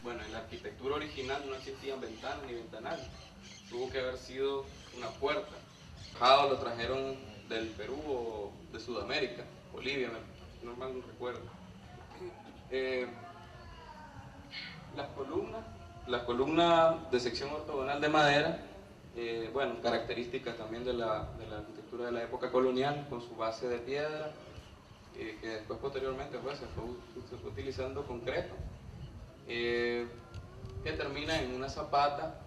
bueno, en la arquitectura original no existían ventanas ni ventanales, tuvo que haber sido una puerta. Lo trajeron del Perú o de Sudamérica, Bolivia, no mal no recuerdo. Eh, las columnas de sección ortogonal de madera, bueno, características también de la arquitectura de la época colonial, con su base de piedra, que después posteriormente pues, se fue utilizando concreto, que termina en una zapata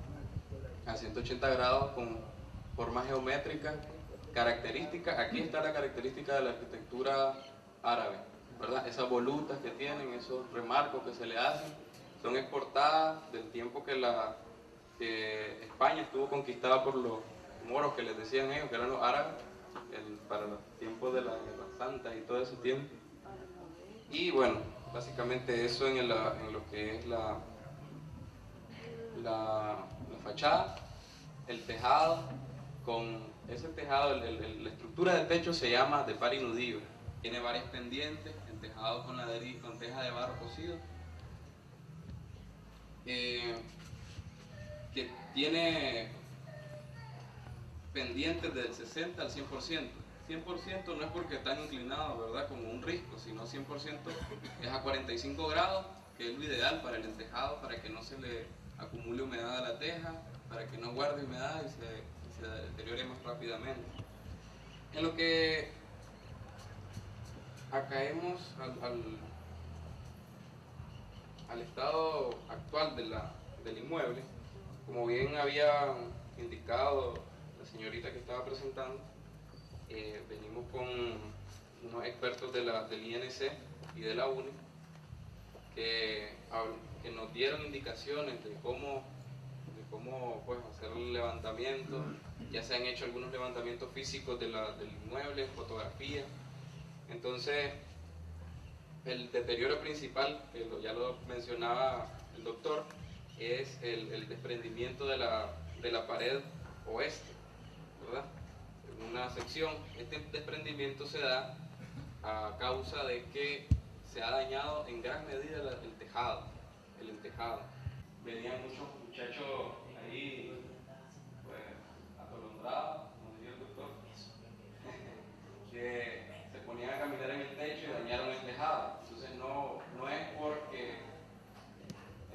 a 180 grados con formas geométricas, características. Aquí está la característica de la arquitectura árabe, ¿verdad? Esas volutas que tienen, esos remarcos que se le hacen, son exportadas del tiempo que España estuvo conquistada por los moros, que les decían ellos, que eran los árabes, para los tiempos de las Guerras Santas y todo ese tiempo. Y bueno, básicamente eso en lo que es la fachada, el tejado. Con ese tejado, la estructura del techo se llama de par y nudillo. Tiene varias pendientes, el tejado con teja de barro cocido, que tiene pendientes del 60 al 100%. 100% no es porque están inclinados, ¿verdad?, como un risco, sino 100% es a 45 grados, que es lo ideal para el entejado, para que no se le acumule humedad a la teja, para que no guarde humedad y se deteriore más rápidamente. En lo que caemos al estado actual del inmueble, como bien había indicado la señorita que estaba presentando, venimos con unos expertos del INC y de la UNE que nos dieron indicaciones de cómo pues, hacer el levantamiento. Ya se han hecho algunos levantamientos físicos del inmueble, fotografía. Entonces, el deterioro principal, que ya lo mencionaba el doctor, es el desprendimiento de la pared oeste, ¿verdad? En una sección, este desprendimiento se da a causa de que se ha dañado en gran medida el entejado. Venían muchos muchachos ahí, pues, atolondrados, como decía el doctor, que se ponían a caminar en el techo y dañaron el tejado. Entonces no es porque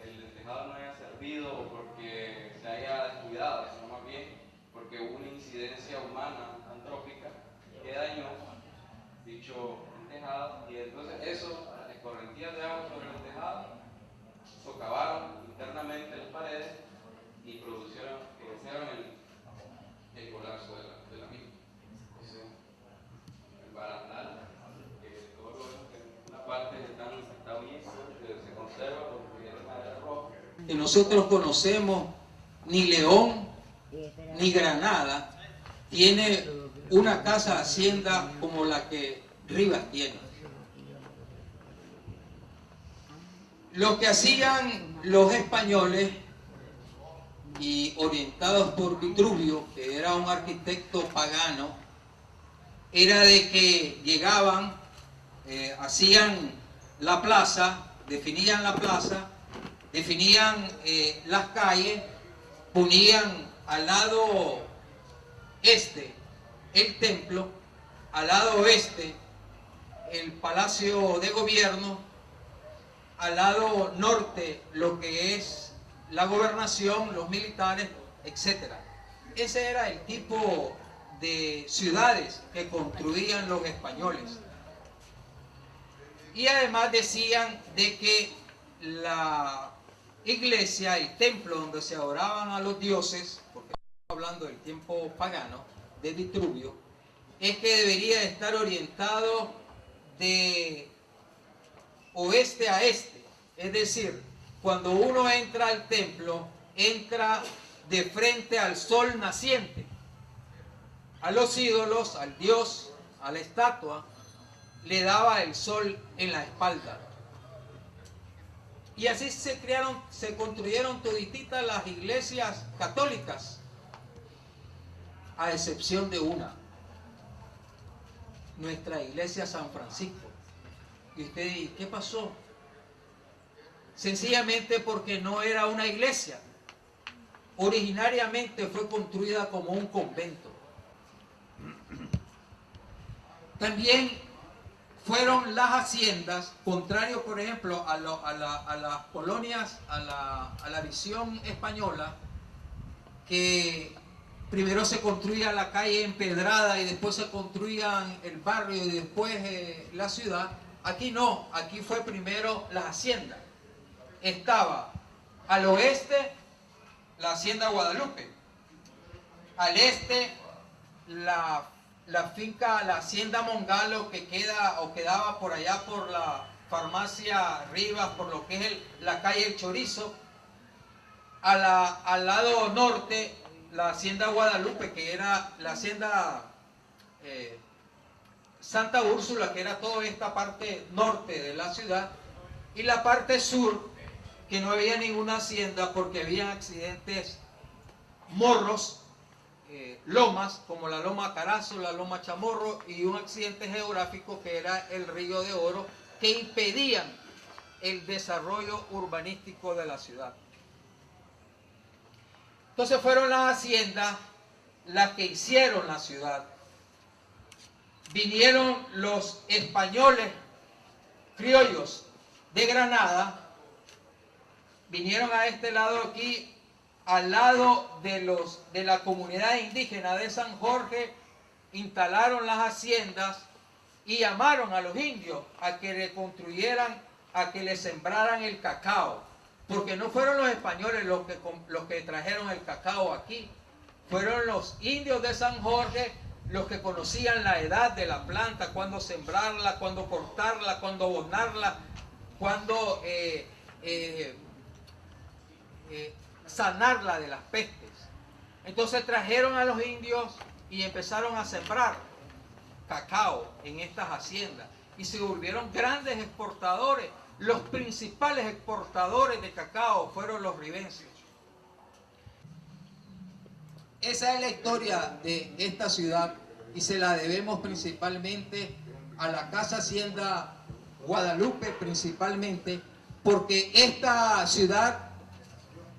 el tejado no haya servido o porque se haya descuidado, sino más bien porque hubo una incidencia humana antrópica que dañó dicho tejado, y entonces eso, las escorrentías de agua sobre el tejado, socavaron internamente las paredes y produjeron el colapso de la misma. Entonces, el barandal, todo lo que una parte está unida, se conserva porque es madera roja. Que nosotros conocemos, ni León ni Granada tiene una casa hacienda como la que Rivas tiene. Lo que hacían los españoles, y orientados por Vitruvio, que era un arquitecto pagano, era de que llegaban, hacían la plaza, definían las calles, ponían al lado este el templo, al lado oeste el palacio de gobierno, al lado norte lo que es la gobernación, los militares, etc. Ese era el tipo de ciudades que construían los españoles. Y además decían de que la iglesia, el templo donde se adoraban a los dioses, porque estamos hablando del tiempo pagano, de Vitruvio, es que debería estar orientado de oeste a este. Es decir, cuando uno entra al templo, entra de frente al sol naciente. A los ídolos, al dios, a la estatua, le daba el sol en la espalda. Y así se construyeron todititas las iglesias católicas, a excepción de una, nuestra iglesia San Francisco. Y usted dice, ¿qué pasó? sencillamente porque no era una iglesia. Originariamente fue construida como un convento. También fueron las haciendas, contrario por ejemplo a las colonias, a la visión española, que primero se construía la calle empedrada y después se construían el barrio y después la ciudad. Aquí no, aquí fue primero la hacienda. Estaba al oeste la hacienda Guadalupe, al este la finca, la hacienda Mongalo, que queda o quedaba por allá por la farmacia Rivas, por lo que es la calle El Chorizo. Al lado norte la hacienda Guadalupe, que era la hacienda Santa Úrsula, que era toda esta parte norte de la ciudad, y la parte sur, que no había ninguna hacienda porque había accidentes, morros, lomas, como la loma Carazo, la loma Chamorro, y un accidente geográfico que era el Río de Oro, que impedían el desarrollo urbanístico de la ciudad. Entonces fueron las haciendas las que hicieron la ciudad. Vinieron los españoles criollos de Granada, vinieron a este lado aquí, al lado de la comunidad indígena de San Jorge, instalaron las haciendas y llamaron a los indios a que le construyeran, a que le sembraran el cacao. Porque no fueron los españoles los que trajeron el cacao aquí, fueron los indios de San Jorge los que conocían la edad de la planta, cuándo sembrarla, cuándo cortarla, cuándo abonarla, cuándo sanarla de las pestes. Entonces trajeron a los indios y empezaron a sembrar cacao en estas haciendas y se volvieron grandes exportadores. Los principales exportadores de cacao fueron los ribenses. Esa es la historia de esta ciudad y se la debemos principalmente a la Casa Hacienda Guadalupe, principalmente porque esta ciudad,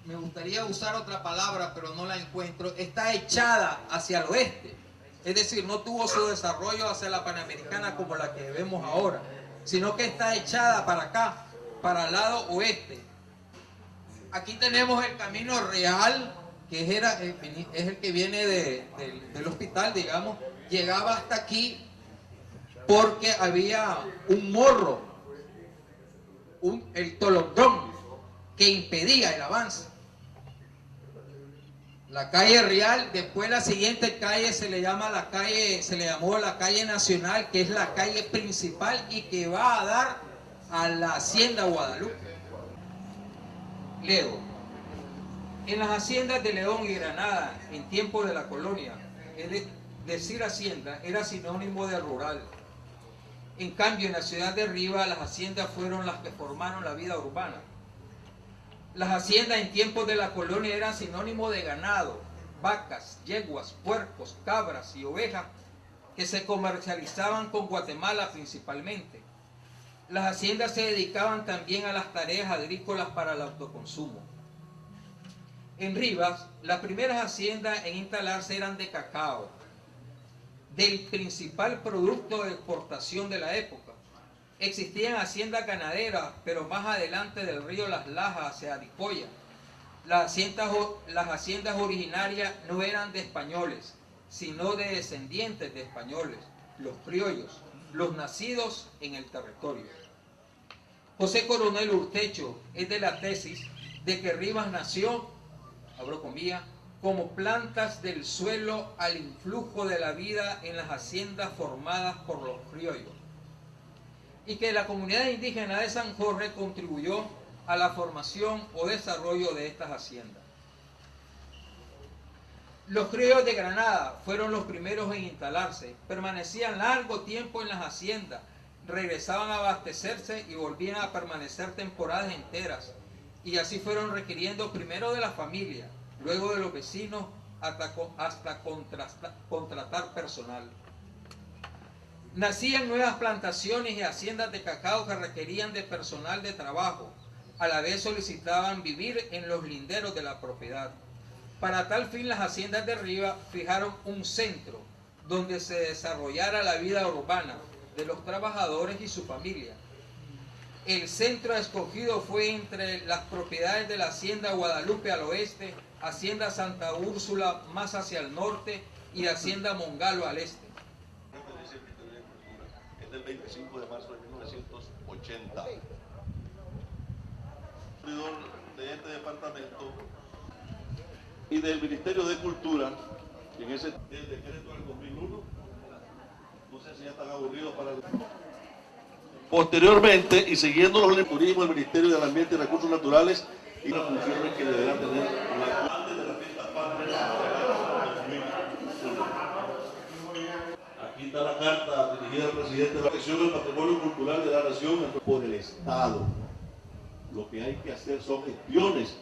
me gustaría usar otra palabra pero no la encuentro, está echada hacia el oeste. Es decir, no tuvo su desarrollo hacia la Panamericana como la que vemos ahora, sino que está echada para acá, para el lado oeste. Aquí tenemos el Camino Real, que es el que viene del hospital, digamos, llegaba hasta aquí porque había un morro, el tolondrón, que impedía el avance. La calle Real, después la siguiente calle se le llamó la calle Nacional, que es la calle principal y que va a dar a la hacienda Guadalupe. Leo, en las haciendas de León y Granada, en tiempos de la colonia, decir hacienda era sinónimo de rural. En cambio, en la ciudad de Rivas, las haciendas fueron las que formaron la vida urbana. Las haciendas en tiempos de la colonia eran sinónimo de ganado, vacas, yeguas, puercos, cabras y ovejas que se comercializaban con Guatemala principalmente. Las haciendas se dedicaban también a las tareas agrícolas para el autoconsumo. En Rivas, las primeras haciendas en instalarse eran de cacao, del principal producto de exportación de la época. Existían haciendas ganaderas, pero más adelante del río Las Lajas hacia Aricoya. Las haciendas originarias no eran de españoles, sino de descendientes de españoles, los criollos, los nacidos en el territorio. José Coronel Urtecho es de la tesis de que Rivas nació, abro comillas, como plantas del suelo al influjo de la vida en las haciendas formadas por los criollos, y que la comunidad indígena de San Jorge contribuyó a la formación o desarrollo de estas haciendas. Los criollos de Granada fueron los primeros en instalarse, permanecían largo tiempo en las haciendas, regresaban a abastecerse y volvían a permanecer temporadas enteras, y así fueron requiriendo primero de la familia, luego de los vecinos, hasta contratar personal. Nacían nuevas plantaciones y haciendas de cacao que requerían de personal de trabajo, A la vez solicitaban vivir en los linderos de la propiedad. Para tal fin, las haciendas de Rivas fijaron un centro donde se desarrollara la vida urbana de los trabajadores y su familia. El centro escogido fue entre las propiedades de la Hacienda Guadalupe al oeste, Hacienda Santa Úrsula más hacia el norte y Hacienda Mongalo al este. Es del 25 de marzo de 1980. De este departamento y del Ministerio de Cultura, en ese del decreto del 2001, no sé si ya están aburridos para... Posteriormente, y siguiendo los turismo, el Ministerio del Ambiente y Recursos Naturales y las funciones que deberá tener la antes de la fiesta patria. Aquí está la carta dirigida al presidente de la Dirección del Patrimonio Cultural de la Nación por el Estado. Lo que hay que hacer son gestiones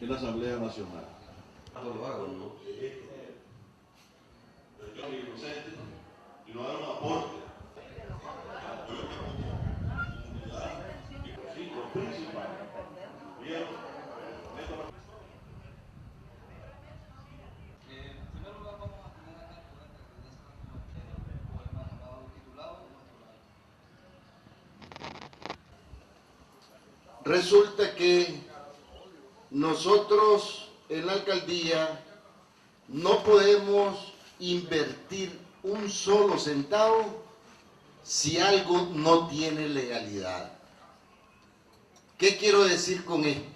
en la Asamblea Nacional. Lo hago, ¿no? Yo soy inocente y no hago un aporte. Resulta que nosotros en la alcaldía no podemos invertir un solo centavo si algo no tiene legalidad. ¿Qué quiero decir con esto?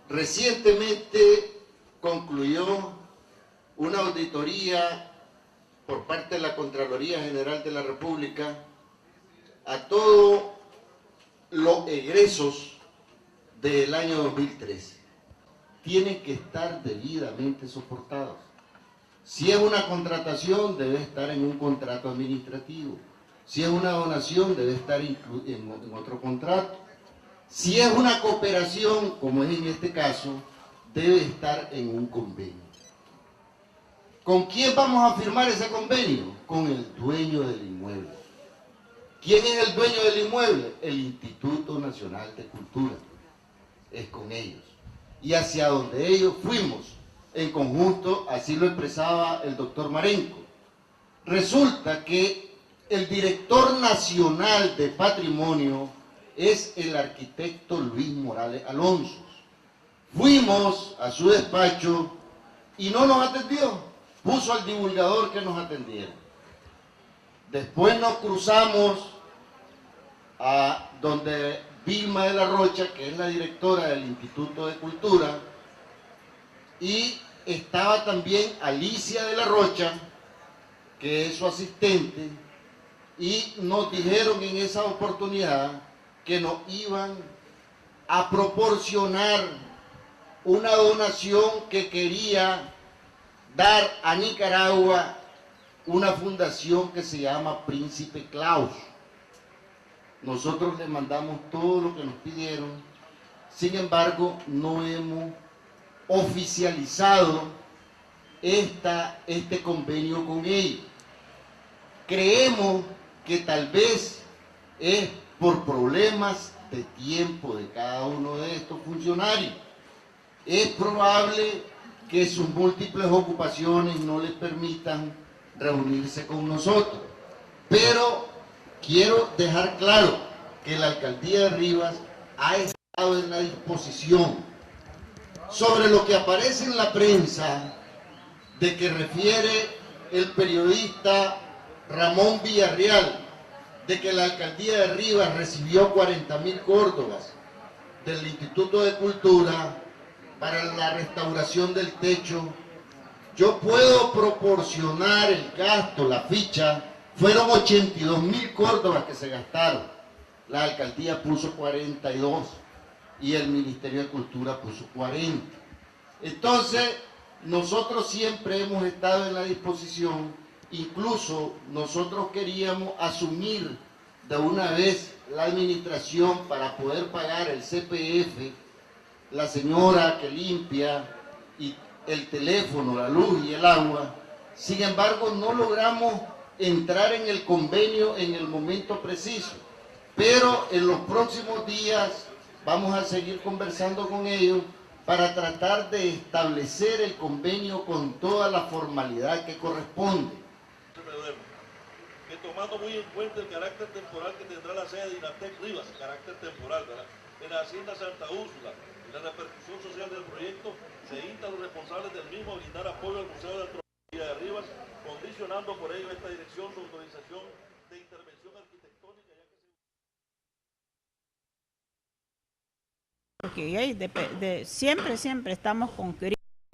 Recientemente concluyó una auditoría por parte de la Contraloría General de la República a todos los egresos del año 2013. Tienen que estar debidamente soportados. Si es una contratación, debe estar en un contrato administrativo. Si es una donación, debe estar en otro contrato. Si es una cooperación, como es en este caso, debe estar en un convenio. ¿Con quién vamos a firmar ese convenio? Con el dueño del inmueble. ¿Quién es el dueño del inmueble? El Instituto Nacional de Cultura. Es con ellos. Y hacia donde ellos fuimos, en conjunto, así lo expresaba el doctor Marenco. Resulta que el director nacional de patrimonio es el arquitecto Luis Morales Alonso. Fuimos a su despacho y no nos atendió. Puso al divulgador que nos atendiera. Después nos cruzamos a donde Vilma de la Rocha, que es la directora del Instituto de Cultura, y estaba también Alicia de la Rocha, que es su asistente, y nos dijeron en esa oportunidad que nos iban a proporcionar una donación que quería dar a Nicaragua una fundación que se llama Príncipe Claus. Nosotros le mandamos todo lo que nos pidieron, sin embargo no hemos oficializado este convenio con ellos. Creemos que tal vez es por problemas de tiempo de cada uno de estos funcionarios. Es probable que sus múltiples ocupaciones no les permitan reunirse con nosotros, pero quiero dejar claro que la alcaldía de Rivas ha estado en la disposición. Sobre lo que aparece en la prensa de que refiere el periodista Ramón Villarreal, de que la alcaldía de Rivas recibió 40.000 córdobas del Instituto de Cultura para la restauración del techo, yo puedo proporcionar el gasto, la ficha. Fueron 82.000 córdobas que se gastaron. La alcaldía puso 42 y el Ministerio de Cultura puso 40. Entonces, nosotros siempre hemos estado en la disposición, incluso nosotros queríamos asumir de una vez la administración para poder pagar el CPF, la señora que limpia y el teléfono, la luz y el agua. Sin embargo, no logramos entrar en el convenio en el momento preciso, pero en los próximos días vamos a seguir conversando con ellos para tratar de establecer el convenio con toda la formalidad que corresponde. Que tomando muy en cuenta el carácter temporal que tendrá la sede de Inatec Rivas, carácter temporal, ¿verdad?, en la Hacienda Santa Úrsula, y la repercusión social del proyecto, se insta a los responsables del mismo a brindar apoyo al Museo de Antropología de Rivas, condicionando por ello esta dirección su autorización de intervención arquitectónica. Porque siempre estamos con